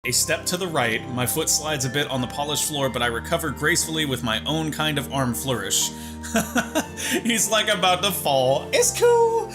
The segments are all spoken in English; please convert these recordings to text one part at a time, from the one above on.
A step to the right, my foot slides a bit on the polished floor, but I recover gracefully with my own kind of arm flourish. He's like about to fall. It's cool!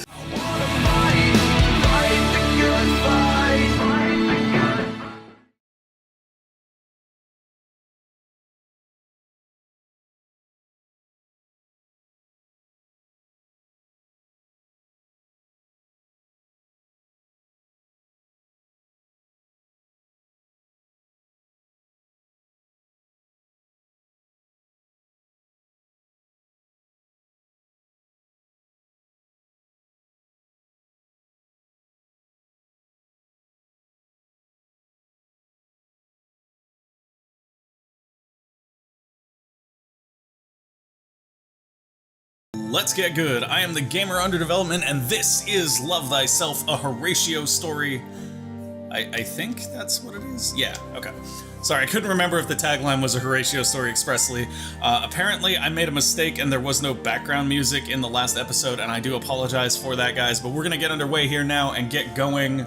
Let's get good. I am the gamer under development, and this is Love Thyself, a Horatio story. I think that's what it is? Yeah, okay. Sorry, I couldn't remember if the tagline was a Horatio story expressly. Apparently, I made a mistake and there was no background music in the last episode, and I do apologize for that, guys, but we're gonna get underway here now and get going.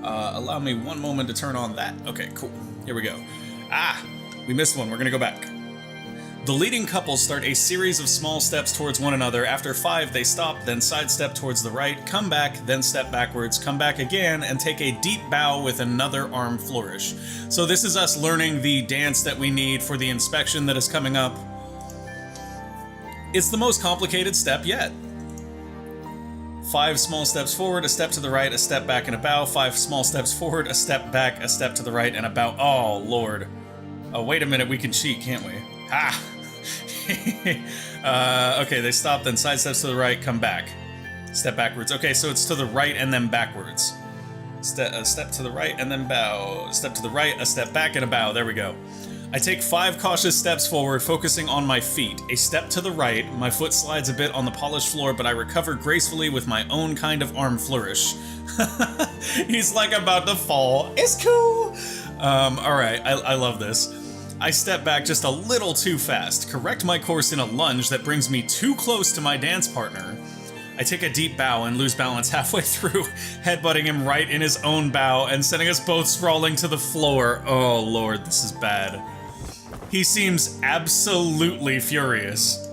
Allow me one moment to turn on that. Okay, cool. Here we go. We missed one. We're gonna go back. The leading couple start a series of small steps towards one another. After 5, they stop, then sidestep towards the right, come back, then step backwards, come back again, and take a deep bow with another arm flourish. So this is us learning the dance that we need for the inspection that is coming up. It's the most complicated step yet. 5 small steps forward, a step to the right, a step back, and a bow. 5 small steps forward, a step back, a step to the right, and a bow. Oh, Lord. Oh, wait a minute, we can cheat, can't we? Okay, they stop, then side steps to the right, come back. Step backwards. Okay, so it's to the right and then backwards. A step to the right and then bow. Step to the right, a step back, and a bow. There we go. I take 5 cautious steps forward, focusing on my feet. A step to the right, my foot slides a bit on the polished floor, but I recover gracefully with my own kind of arm flourish. He's like about to fall. It's cool! Alright, I love this. I step back just a little too fast, correct my course in a lunge that brings me too close to my dance partner. I take a deep bow and lose balance halfway through, headbutting him right in his own bow and sending us both sprawling to the floor. Oh Lord, this is bad. He seems absolutely furious.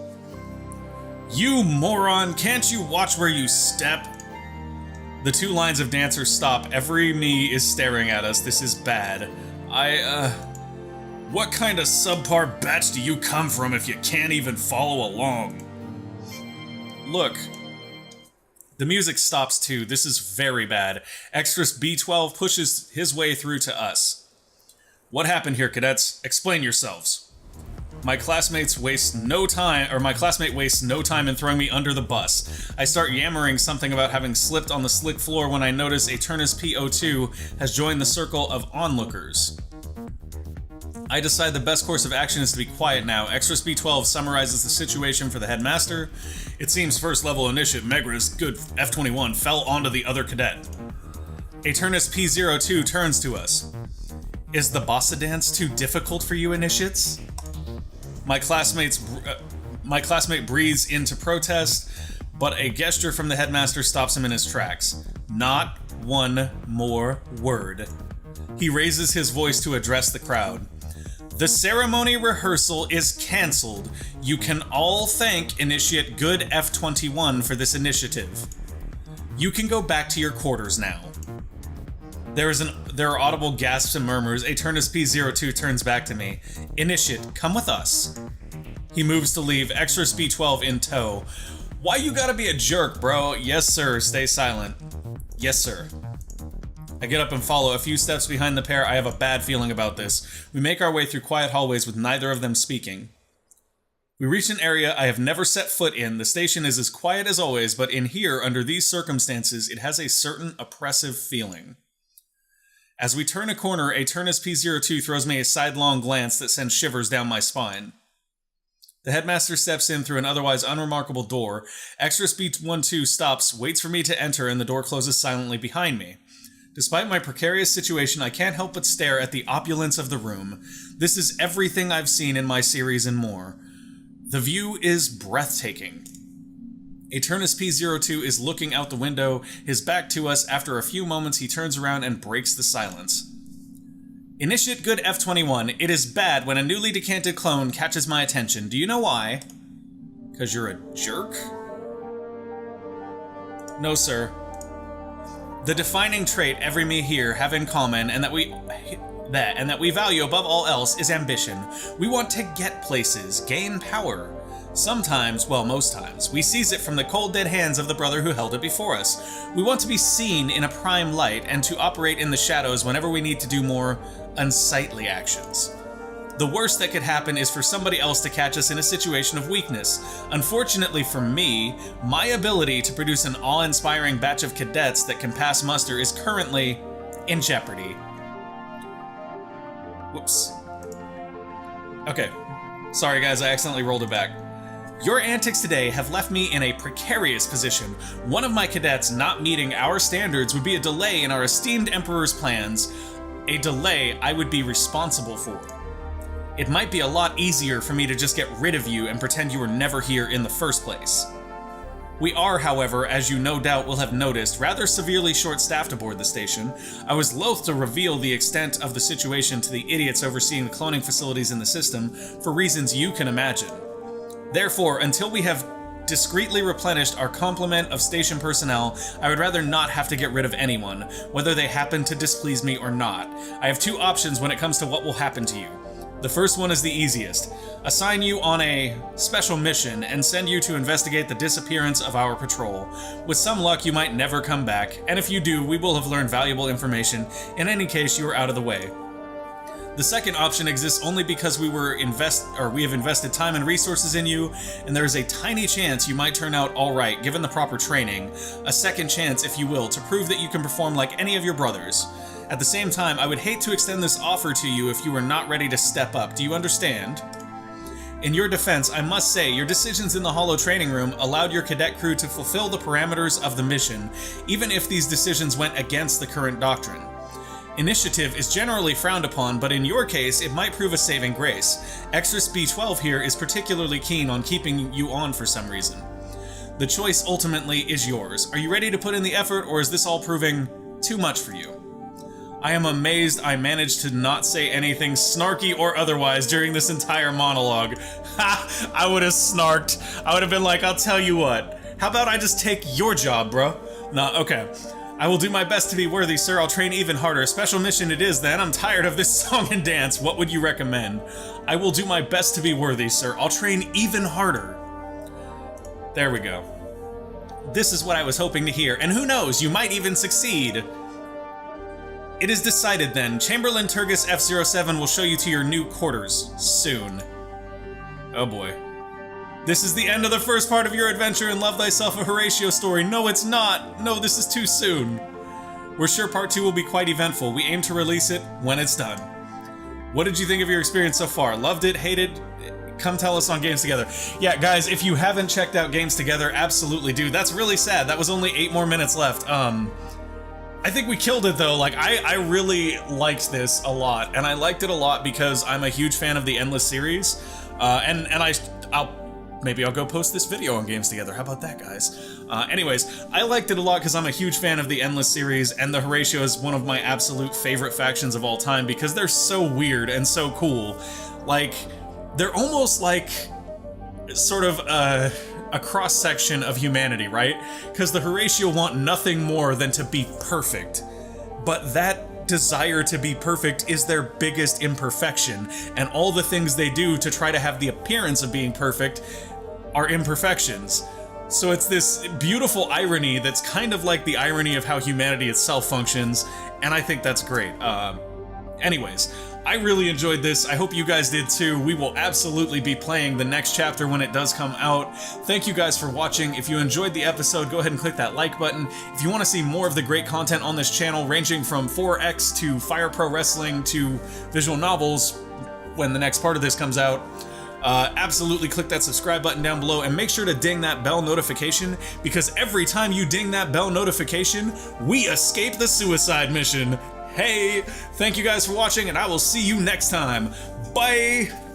You moron, can't you watch where you step? The 2 lines of dancers stop. Every me is staring at us. This is bad. What kind of subpar batch do you come from if you can't even follow along? Look. The music stops too. This is very bad. Extras B12 pushes his way through to us. What happened here, cadets? Explain yourselves. My classmate wastes no time in throwing me under the bus. I start yammering something about having slipped on the slick floor when I notice Eternus P02 has joined the circle of onlookers. I decide the best course of action is to be quiet now. Extras B12 summarizes the situation for the headmaster. It seems first level initiate Megra's good F21 fell onto the other cadet. Eternus P02 turns to us. Is the bossa dance too difficult for you initiates? My classmate breathes into protest, but a gesture from the headmaster stops him in his tracks. Not one more word. He raises his voice to address the crowd. The ceremony rehearsal is cancelled. You can all thank Initiate Good F21 for this initiative. You can go back to your quarters now. There are audible gasps and murmurs. Eternus P02 turns back to me. Initiate, come with us. He moves to leave, Extras B12 in tow. Why you gotta be a jerk, bro? Yes, sir. Stay silent. Yes, sir. I get up and follow. A few steps behind the pair, I have a bad feeling about this. We make our way through quiet hallways with neither of them speaking. We reach an area I have never set foot in. The station is as quiet as always, but in here, under these circumstances, it has a certain oppressive feeling. As we turn a corner, Eternus P02 throws me a sidelong glance that sends shivers down my spine. The headmaster steps in through an otherwise unremarkable door. Extras B12 stops, waits for me to enter, and the door closes silently behind me. Despite my precarious situation, I can't help but stare at the opulence of the room. This is everything I've seen in my series and more. The view is breathtaking. Eternus P02 is looking out the window, his back to us. After a few moments, he turns around and breaks the silence. Initiate Good F-21. It is bad when a newly decanted clone catches my attention. Do you know why? Because you're a jerk? No, sir. The defining trait every me here have in common, and that we value above all else, is ambition. We want to get places, gain power. Sometimes, well, most times, we seize it from the cold dead hands of the brother who held it before us. We want to be seen in a prime light and to operate in the shadows whenever we need to do more unsightly actions. The worst that could happen is for somebody else to catch us in a situation of weakness. Unfortunately for me, my ability to produce an awe-inspiring batch of cadets that can pass muster is currently in jeopardy. Whoops. Okay. Sorry guys, I accidentally rolled it back. Your antics today have left me in a precarious position. One of my cadets not meeting our standards would be a delay in our esteemed Emperor's plans, a delay I would be responsible for. It might be a lot easier for me to just get rid of you and pretend you were never here in the first place. We are, however, as you no doubt will have noticed, rather severely short-staffed aboard the station. I was loath to reveal the extent of the situation to the idiots overseeing the cloning facilities in the system, for reasons you can imagine. Therefore, until we have discreetly replenished our complement of station personnel, I would rather not have to get rid of anyone, whether they happen to displease me or not. I have two options when it comes to what will happen to you. The first one is the easiest. Assign you on a special mission and send you to investigate the disappearance of our patrol. With some luck, you might never come back, and if you do, we will have learned valuable information. In any case, you are out of the way. The second option exists only because we have invested time and resources in you, and there is a tiny chance you might turn out alright given the proper training. A second chance, if you will, to prove that you can perform like any of your brothers. At the same time, I would hate to extend this offer to you if you were not ready to step up. Do you understand? In your defense, I must say, your decisions in the Holo training room allowed your cadet crew to fulfill the parameters of the mission, even if these decisions went against the current doctrine. Initiative is generally frowned upon, but in your case, it might prove a saving grace. Extras B12 here is particularly keen on keeping you on for some reason. The choice ultimately is yours. Are you ready to put in the effort, or is this all proving too much for you? I am amazed I managed to not say anything snarky or otherwise during this entire monologue. Ha! I would have snarked. I would have been like, I'll tell you what. How about I just take your job, bro? Nah, okay. I will do my best to be worthy, sir. I'll train even harder. Special mission it is, then. I'm tired of this song and dance. What would you recommend? I will do my best to be worthy, sir. I'll train even harder. There we go. This is what I was hoping to hear. And who knows, you might even succeed. It is decided then. Chamberlain Turgis F-07 will show you to your new quarters soon. Oh boy. This is the end of the first part of your adventure in Love Thyself, a Horatio story. No, it's not. No, this is too soon. We're sure part 2 will be quite eventful. We aim to release it when it's done. What did you think of your experience so far? Loved it? Hated? Come tell us on Games Together. Yeah, guys, if you haven't checked out Games Together, absolutely do. That's really sad. That was only 8 more minutes left. I think we killed it though. Like, I really liked this a lot, and I liked it a lot because I'm a huge fan of the Endless series, maybe I'll go post this video on Games Together. How about that, guys? Anyways, I liked it a lot because I'm a huge fan of the Endless series, and the Horatio is one of my absolute favorite factions of all time because they're so weird and so cool. Like, they're almost like sort of a cross-section of humanity, right? Because the Horatio want nothing more than to be perfect. But that desire to be perfect is their biggest imperfection, and all the things they do to try to have the appearance of being perfect are imperfections. So it's this beautiful irony that's kind of like the irony of how humanity itself functions, and I think that's great. Anyways, I really enjoyed this. I hope you guys did too. We will absolutely be playing the next chapter when it does come out. Thank you guys for watching. If you enjoyed the episode, go ahead and click that like button. If you want to see more of the great content on this channel, ranging from 4X to Fire Pro Wrestling to visual novels, when the next part of this comes out, absolutely click that subscribe button down below and make sure to ding that bell notification, because every time you ding that bell notification, we escape the suicide mission. Hey, thank you guys for watching, and I will see you next time. Bye!